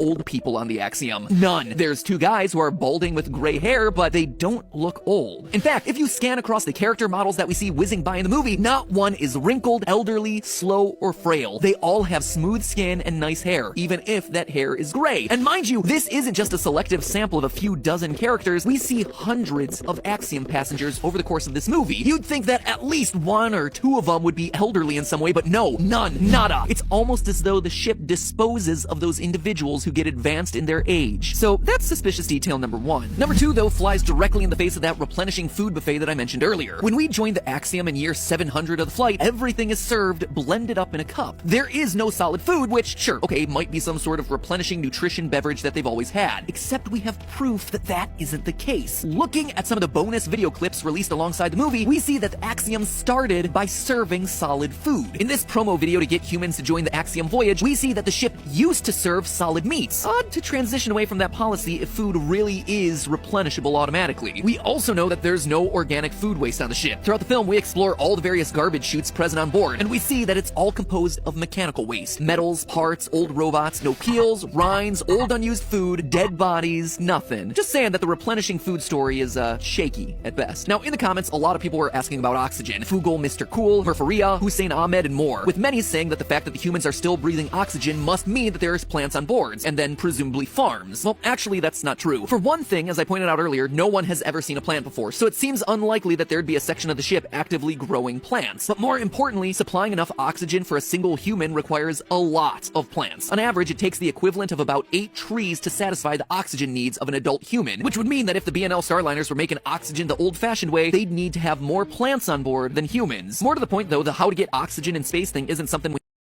old people on the Axiom? None. There's 2 guys who are balding with gray hair, but they don't look old. In fact, if you scan across the character models that we see whizzing by in the movie, not one is wrinkled, elderly, slow, or frail. They all have smooth skin and nice hair, even if that hair is gray. And mind you, this isn't just a selective sample of a few dozen characters. We see hundreds of Axiom passengers over the course of this movie. You'd think that at least 1 or 2 of them would be elderly in some way, but no, none, nada. It's almost as though the ship disposes of those individuals who get advanced in their age. So that's suspicious detail number 1. Number 2, though, flies directly in the face of that replenishing food buffet that I mentioned earlier. When we joined the Axiom in year 700 of the flight, everything is served blended up in a cup. There is no solid food, which, sure, okay, might be some sort of replenishing nutrition beverage that they've always had. Except we have proof that that isn't the case. Looking at some of the bonus video clips released alongside the movie, we see that the Axiom started by serving solid food. In this promo video to get humans to join the Axiom voyage, we see that the ship used to serve solid meats. Odd to transition away from that policy if food really is replenishable automatically. We also know that there's no organic food waste on the ship. Throughout the film, we explore all the various garbage chutes present on board, and we see that it's all composed of mechanical waste. Metals, parts, old robots, no peels, rinds, old unused food, dead bodies, nothing. Just saying that the replenishing food story is, shaky at best. Now, in the comments, a lot of people were asking about oxygen. Fugol, Mr. Cool, Murfaria, Hussein Ahmed, and more, with many saying that the fact that the humans are still breathing oxygen must mean that there's plants on boards, and then presumably farms. Well, actually, that's not true. For one thing, as I pointed out earlier, no one has ever seen a plant before, so it seems unlikely that there'd be a section of the ship actively growing plants. But more importantly, supplying enough oxygen for a single human requires a lot of plants. On average, it takes the equivalent of about 8 trees to satisfy the oxygen needs of an adult human, which would mean that if the B&L Starliners were making oxygen the old-fashioned way, they'd need to have more plants on board than humans. More to the point, though, the how to get oxygen in space thing isn't something we